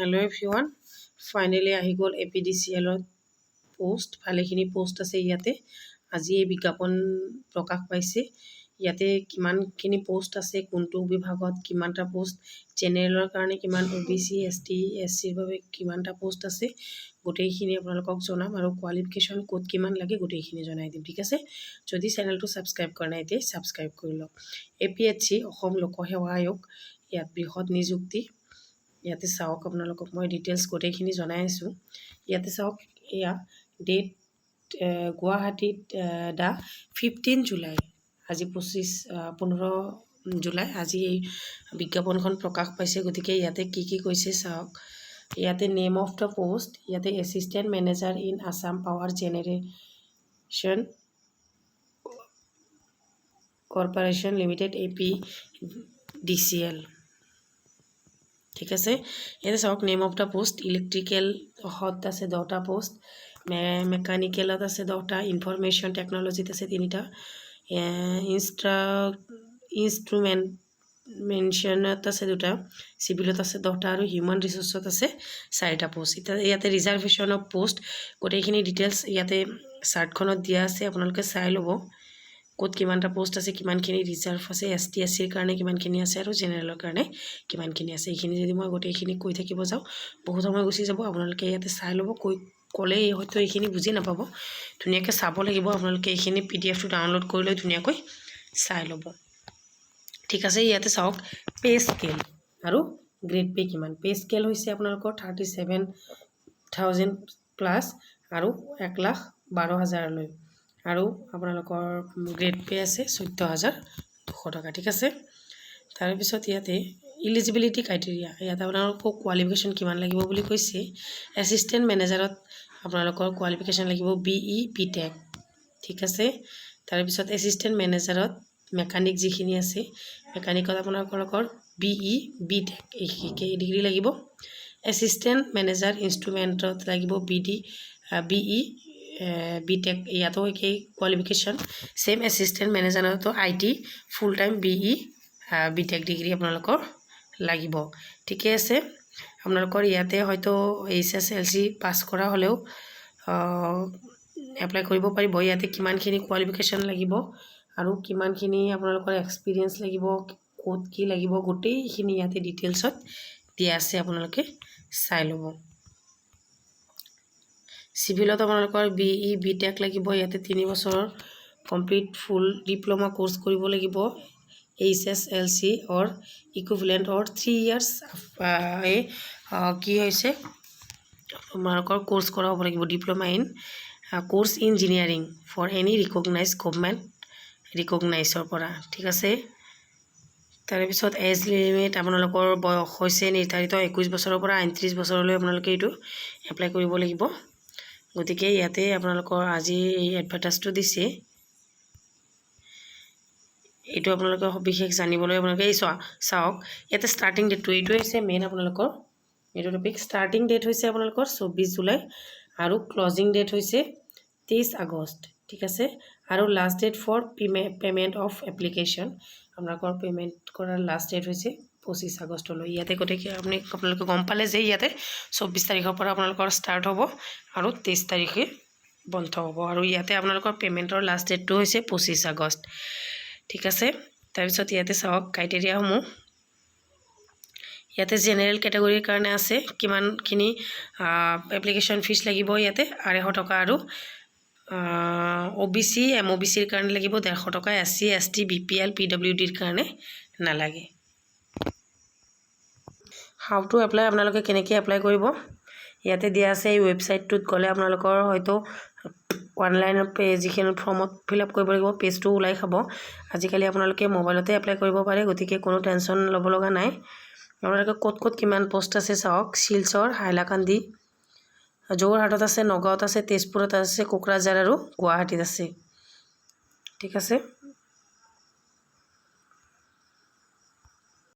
Hello everyone. Finally আহি গ'ল APDCL post ভালেখিনি পোষ্ট আছে ইয়াতে আজি এই বিজ্ঞাপন প্ৰকাশ পাইছে ইয়াতে কিমানখিনি পোষ্ট আছে কোনটো বিভাগত কিমানটা পোষ্ট জেনেৰেলৰ কাৰণে কিমান OBC ST SC ৰ বাবে কিমানটা পোষ্ট আছে গোটেইখিনি আপোনালোকক জনাম আৰু কোৱালিফিকেশ্যন কোড কিমান লাগে গোটেইখিনি জনাই দিম ঠিক আছে যদি চেনেলটো সাবস্ক্ৰাইব কৰা নাই তে সাবস্ক্ৰাইব কৰি লওক APHC অসম লোকসেৱা আয়োগ ইয়াত বৃহৎ নিযুক্তি ইয়াতে চাওক আপোনালোকক মই ডিটেইলছ গোটেইখিনি জনাই আছো ইয়াতে চাওক এয়া ডেট গুৱাহাটীত দা 15 জুলাই আজি 15 জুলাই আজি এই বিজ্ঞাপনখন প্ৰকাশ পাইছে গতিকে ইয়াতে কি কৈছে চাওক ইয়াতে নেম অফ দ্য পোষ্ট ইয়াতে assistant manager in Assam power generation corporation limited APDCL ঠিক আছে এটা চাওক নেম অফ দ্য পোষ্ট ইলেক্ট্ৰিক্যাল হত আছে 10টা পোষ্ট মেকানিক্যালত আছে 10টা ইনফৰমেশন টেকনোলজিত আছে 3টা ইনস্ট্ৰুমেন্ট মেনশনত আছে 2টা সিভিলত আছে 10টা আৰু হিউম্যান ৰিসোৰ্সত আছে 4টা পোষ্ট ইয়াতে ৰিজাৰ্ভেশন অফ পোষ্ট গোটেইখিনি ডিটেইলছ ইয়াতে চাৰ্টখনত দিয়া আছে আপোনালোকে চাই ল'ব কোড কিমানটা পোষ্ট আছে কিমানখিনি ৰিজাৰ্ভ আছে ST SC ৰ কাৰণে কিমানখিনি আছে আৰু জেনেৰেলৰ কাৰণে কিমানখিনি আছে এইখিনি যদি মই গোটেইখিনি কৈ থাকিব যাও বহুত সময় গুচি যাব আপোনালোকে ইয়াতে চাই ল'ব কলে হয়তো এইখিনি বুজি নাপাব ধুনিয়াকৈ চাব লাগিব আপোনালোকে এইখিনি PDF টো ডাউনলোড কৰি লৈ ধুনিয়াকৈ চাই ল'ব ঠিক আছে ইয়াতে চাওক পে স্কেল আৰু গ্ৰেড পে কিমান পে স্কেল হৈছে আপোনালোকৰ 37000 প্লাস আৰু 1,12,000 লৈ আৰু আপোনালোকৰ গ্ৰেড পে আছে 14200 টকা ঠিক আছে তাৰ পিছত ইয়াতে এলিজিবিলিটি ক্ৰাইটেৰিয়া ইয়াতে আপোনালোকৰ কোৱালিফিকেশ্যন কিমান লাগিব বুলি কৈছে এসিস্ট্যান্ট ম্যানেজাৰত আপোনালোকৰ কোৱালিফিকেশ্যন লাগিব BE BTech ঠিক আছে তাৰ পিছত এসিস্ট্যান্ট ম্যানেজাৰত মেকানিক যিখিনি আছে মেকানিকত আপোনালোকৰ BE BTech এই ডিগ্ৰী লাগিব এসিস্ট্যান্ট ম্যানেজাৰ ইনস্ট্ৰুমেন্টত লাগিব BE BTech ইয়াতো একেই কোৱালিফিকেশ্যন সেম এসিস্ট্যান্ট ম্যানেজাৰতো IT full time BE BTech degree আপোনালোকৰ লাগিব ঠিক আছে আপোনালোকৰ ইয়াতে হয়তো HSLC পাস কৰা হলেও এপ্লাই কৰিব পাৰিব ইয়াতে কিমানখিনি কোৱালিফিকেশ্যন লাগিব আৰু কিমানখিনি আপোনালোকৰ এক্সপেৰিয়েন্স লাগিব কোড কি লাগিব গোটেইখিনি ইয়াতে ডিটেইলছত দিয়া আছে আপোনালোকে চাই ল'ব সিভিলত আপোনালোকৰ BE BTech লাগিব ইয়াতে 3 বছৰৰ কমপ্লিট ফুল ডিপ্লোমা কোৰ্স কৰিব লাগিব HSLC or equivalent or 3 years কি হৈছে আপোনালোকৰ কোৰ্স কৰা হ'ব লাগিব diploma in course engineering for any recognised government ৰিকগনাইজৰ পৰা ঠিক আছে তাৰ পিছত এজ লিমিট আপোনালোকৰ বয়স হৈছে নিৰ্ধাৰিত 21 বছৰৰ পৰা 39 বছৰলৈ আপোনালোকে এইটো এপ্লাই কৰিব লাগিব গতিকে ইয়াতে আপোনালোকৰ আজি এই এডভাৰটাইজটো দিছে এইটো আপোনালোকে বিশেষ জানিবলৈ আপোনালোকে চাওক ইয়াতে ষ্টাৰ্টিং ডেটটো এইটো হৈছে মেইন আপোনালোকৰ এইটো টপিক ষ্টাৰ্টিং ডেট হৈছে আপোনালোকৰ 24 জুলাই আৰু ক্লোজিং ডেট হৈছে 23 আগষ্ট ঠিক আছে আৰু last date for payment of application আপোনালোকৰ পেমেন্ট কৰাৰ লাষ্ট ডেট হৈছে 25 আগষ্টলৈ ইয়াতে গোটেই আপোনালোকে গম পালে যে ইয়াতে 24 তাৰিখৰ পৰা আপোনালোকৰ ষ্টাৰ্ট হ'ব আৰু 23 তাৰিখে বন্ধ হ'ব আৰু ইয়াতে আপোনালোকৰ পেমেন্টৰ লাষ্ট ডেটটো হৈছে 25 আগষ্ট ঠিক আছে তাৰ পিছত ইয়াতে চাওক ক্ৰাইটেৰিয়াসমূহ ইয়াতে জেনাৰেল ক্যাটাগৰীৰ কাৰণে আছে কিমানখিনি এপ্লিকেশ্যন ফিজ লাগিব ইয়াতে 250 টকা আৰু OBC MOBC ৰ কাৰণে লাগিব 150 টকা SC ST BPL PWD ৰ কাৰণে নালাগে হাউ টু এপ্লাই আপোনালোকে কেনেকৈ এপ্লাই কৰিব ইয়াতে দিয়া আছে এই ৱেবছাইটটোত গলে আপোনালোকৰ হয়তো অনলাইন পেজ যিখিনি ফৰ্মত ফিল আপ কৰিব লাগিব পেজটো ওলাই খাব আজিকালি আপোনালোকে মোবাইলতে এপ্লাই কৰিব পাৰে গতিকে কোনো টেনচন ল'ব লগা নাই আপোনালোকে ক'ত কিমান পোষ্ট আছে চাওক শিলচৰ হাইলাকান্দি যোৰহাটত আছে নগাঁৱত আছে তেজপুৰত আছে কোকৰাঝাৰ আৰু গুৱাহাটীত আছে ঠিক আছে